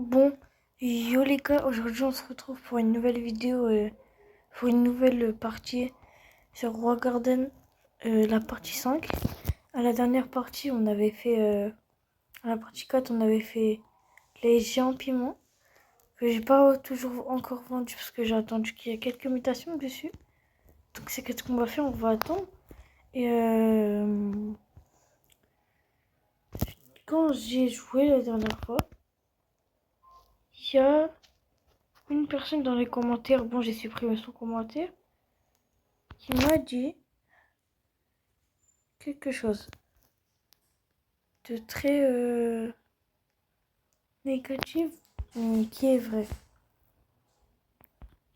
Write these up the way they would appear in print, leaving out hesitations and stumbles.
Bon, yo les gars, aujourd'hui on se retrouve pour une nouvelle vidéo, pour une nouvelle partie sur Roi Garden, la partie 5. À la dernière partie, on avait fait, à la partie 4, on avait fait les géants piments, que j'ai pas toujours encore vendu parce que j'ai attendu qu'il y ait quelques mutations dessus. Donc c'est qu'est-ce qu'on va faire, on va attendre. Et quand j'ai joué la dernière fois, il y a une personne dans les commentaires, bon j'ai supprimé son commentaire, qui m'a dit quelque chose de très négatif, mais qui est vrai.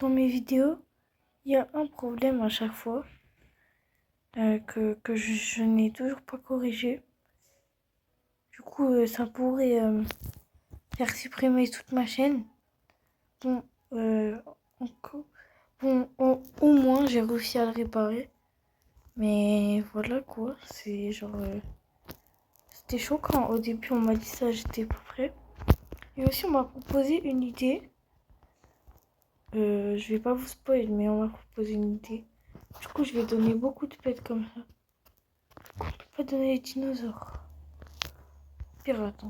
Dans mes vidéos, il y a un problème à chaque fois que je n'ai toujours pas corrigé. Du coup, ça pourrait faire supprimer toute ma chaîne. Bon, encore, bon au moins, j'ai réussi à le réparer. Mais voilà quoi, c'est genre... c'était choquant. Au début, on m'a dit ça, j'étais pas prêt. Et aussi, on m'a proposé une idée. Je vais pas vous spoil, mais on m'a proposé une idée. Du coup, je vais donner beaucoup de pets comme ça. On peut pas donner les dinosaures. Pirates.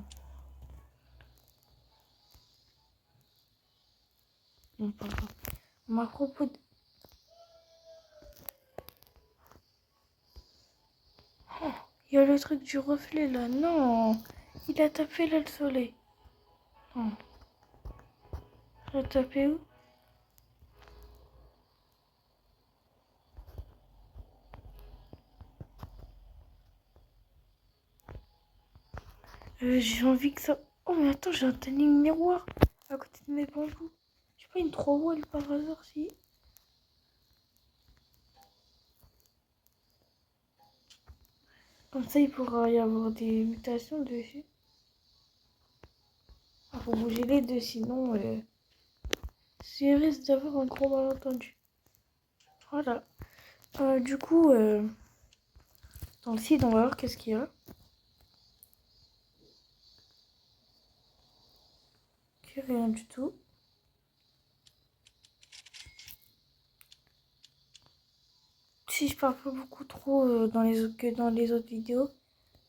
Non, pas grave. On m'a proposé... Oh, il y a le truc du reflet là. Non, il a tapé là le soleil. Non. Il a tapé où? J'ai envie que ça... Oh mais attends, j'ai un tanning miroir à côté de mes bambous. J'ai pas une 3 wall par hasard, si. Comme ça, il pourra y avoir des mutations dessus. Ah, faut bouger les deux, sinon... c'est risque d'avoir un gros malentendu. Voilà. Du coup, dans le site, on va voir qu'est-ce qu'il y a. Ok, rien du tout. Si je parle pas beaucoup trop dans les autres, que dans les autres vidéos,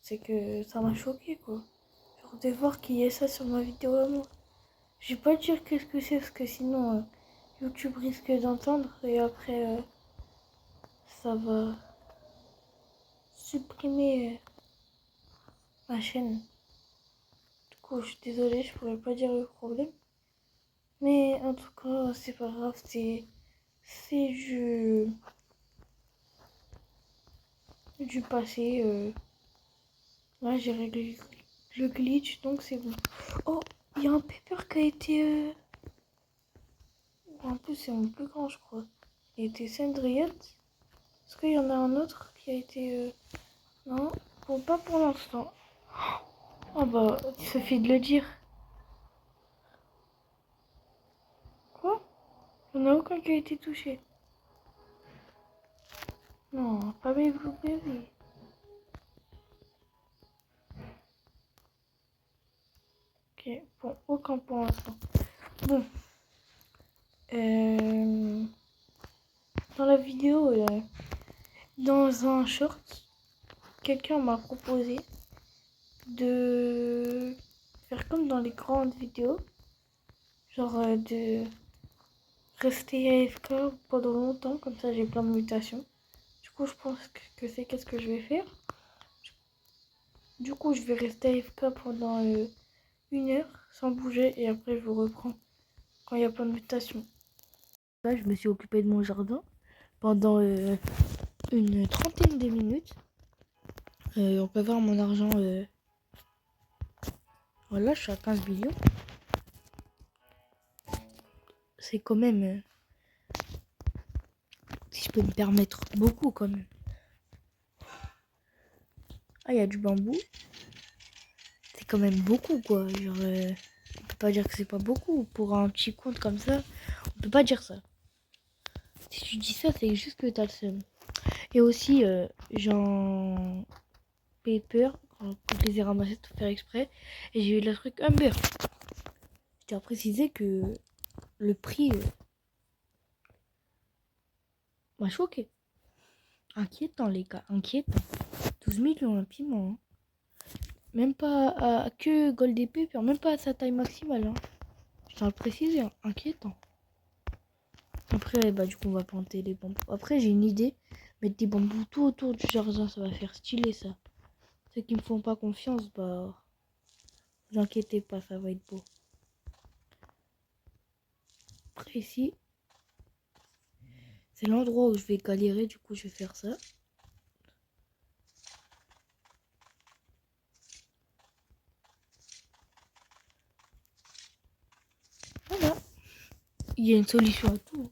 c'est que ça m'a choqué quoi. Genre de voir qu'il y ait ça sur ma vidéo à moi. Je vais pas dire qu'est-ce que c'est parce que sinon YouTube risque d'entendre et après ça va supprimer ma chaîne. Du coup, je suis désolée, je pourrais pas dire le problème. Mais en tout cas, c'est pas grave, c'est du passé. Là, j'ai réglé le glitch, donc c'est bon. Oh, il y a un paper qui a été... En plus, c'est mon plus grand, je crois. Il a été Cendrillon. Est-ce qu'il y en a un autre qui a été... Non, bon, pas pour l'instant. Oh bah, il suffit de le dire. Quoi? Il n'y en a aucun qui a été touché. Non, pas mes blueberries. Ok, bon, aucun pour l'instant. Bon. Dans la vidéo, dans un short, quelqu'un m'a proposé de faire comme dans les grandes vidéos. Genre de rester AFK pendant longtemps, comme ça j'ai plein de mutations. Du coup, je pense que c'est qu'est-ce que je vais faire. Du coup, je vais rester AFK pendant 1 heure sans bouger et après je vous reprends quand il y a plein de mutations. Là, je me suis occupée de mon jardin pendant une trentaine de minutes. On peut voir mon argent. Voilà, je suis à 15 millions. C'est quand même, si je peux me permettre, beaucoup quand même. Ah, il y a du bambou. C'est quand même beaucoup quoi. Genre, on peut pas dire que c'est pas beaucoup. Pour un petit compte comme ça, on peut pas dire ça. Si tu dis ça, c'est juste que t'as le seum. Et aussi, j'en paper, quand je les ai ramassés pour faire exprès. Et j'ai eu le truc Humber. tiens à préciser que le prix m'a choqué. Inquiétant, les gars, inquiétant. 12 millions, un piment. Hein. Même pas que Gold et Pepper, même pas à sa taille maximale. Hein. Je tiens à le préciser, hein. Inquiétant. Après, bah, du coup, on va planter les bambous. Après, j'ai une idée. Mettre des bambous tout autour du jardin, ça va faire stylé, ça. Ceux qui me font pas confiance, bah, vous inquiétez pas, ça va être beau. Après, ici, c'est l'endroit où je vais galérer, du coup, je vais faire ça. Voilà. Il y a une solution à tout.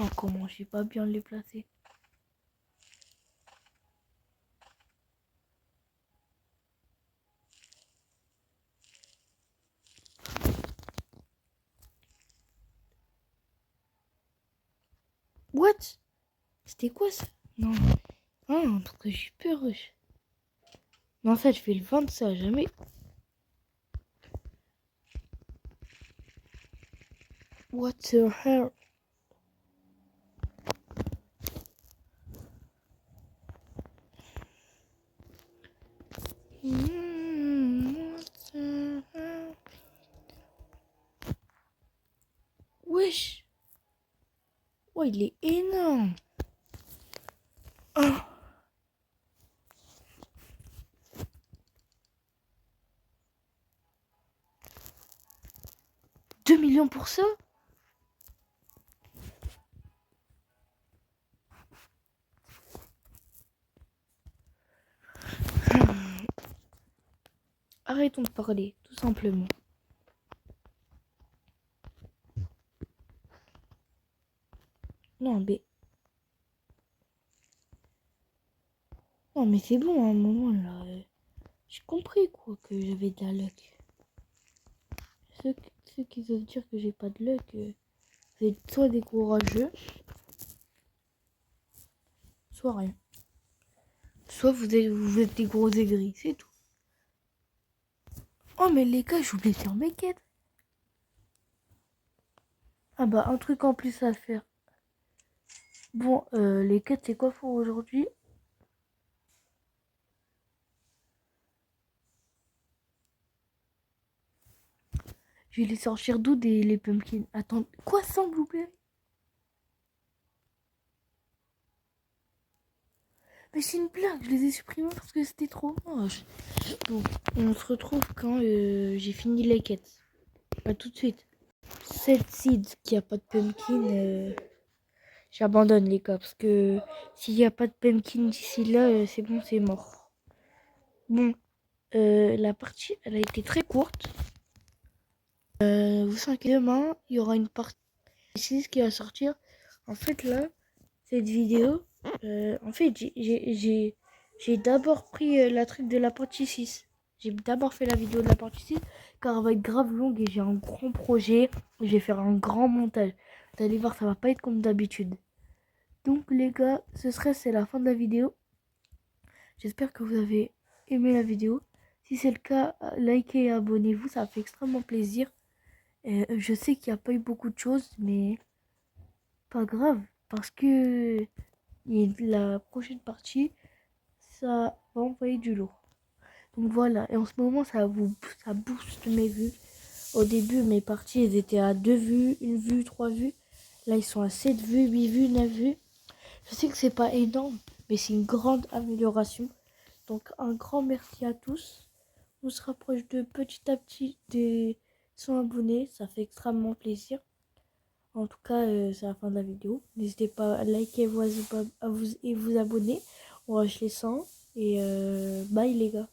Oh, comment je sais pas bien les placer. What? C'était quoi ça? Non. Ah, parce que j'ai peur. Non, ça, je vais le vendre, ça, jamais. What the hell? What the hell? Wesh! Oh, il est énorme! Ah. 2 millions pour ça? Arrêtons de parler, tout simplement. Non, mais... Non, mais c'est bon, à un moment, là. J'ai compris, quoi, que j'avais de la luck. Ceux qui veulent dire que j'ai pas de luck, vous êtes soit des courageux, soit rien. Soit vous êtes des gros aigris, c'est tout. Oh, mais les gars, j'oublie de faire mes quêtes. Ah bah, un truc en plus à faire. Bon, les quêtes, c'est quoi pour aujourd'hui? Je vais les sortir d'où les pumpkins? Attends, quoi sans blueberry? Mais c'est une blague, je les ai supprimés parce que c'était trop moche. Bon, on se retrouve quand j'ai fini les quêtes. Pas tout de suite. 7 seeds qu'il n'y a pas de pumpkin, j'abandonne les gars. Parce que s'il n'y a pas de pumpkin d'ici là, c'est bon, c'est mort. Bon, la partie, elle a été très courte. Vous savez que demain, il y aura une partie 6 qui va sortir. En fait, là, cette vidéo, en fait, j'ai d'abord pris la truc de la partie 6. J'ai d'abord fait la vidéo de la partie 6 car elle va être grave longue et j'ai un grand projet. Je vais faire un grand montage. Vous allez voir, ça va pas être comme d'habitude. Donc les gars, c'est la fin de la vidéo. J'espère que vous avez aimé la vidéo. Si c'est le cas, likez et abonnez-vous, ça fait extrêmement plaisir. Je sais qu'il n'y a pas eu beaucoup de choses, mais pas grave, parce que la prochaine partie, ça va envoyer du lourd. Donc voilà, et en ce moment, ça booste mes vues. Au début, mes parties, elles étaient à 2 vues, 1 vue, 3 vues. Là, ils sont à 7 vues, 8 vues, 9 vues. Je sais que c'est pas énorme, mais c'est une grande amélioration. Donc un grand merci à tous. On se rapproche de petit à petit des 100 abonnés. Ça fait extrêmement plaisir. En tout cas, c'est la fin de la vidéo. N'hésitez pas à liker et vous abonner. On rush les 100. Et bye les gars.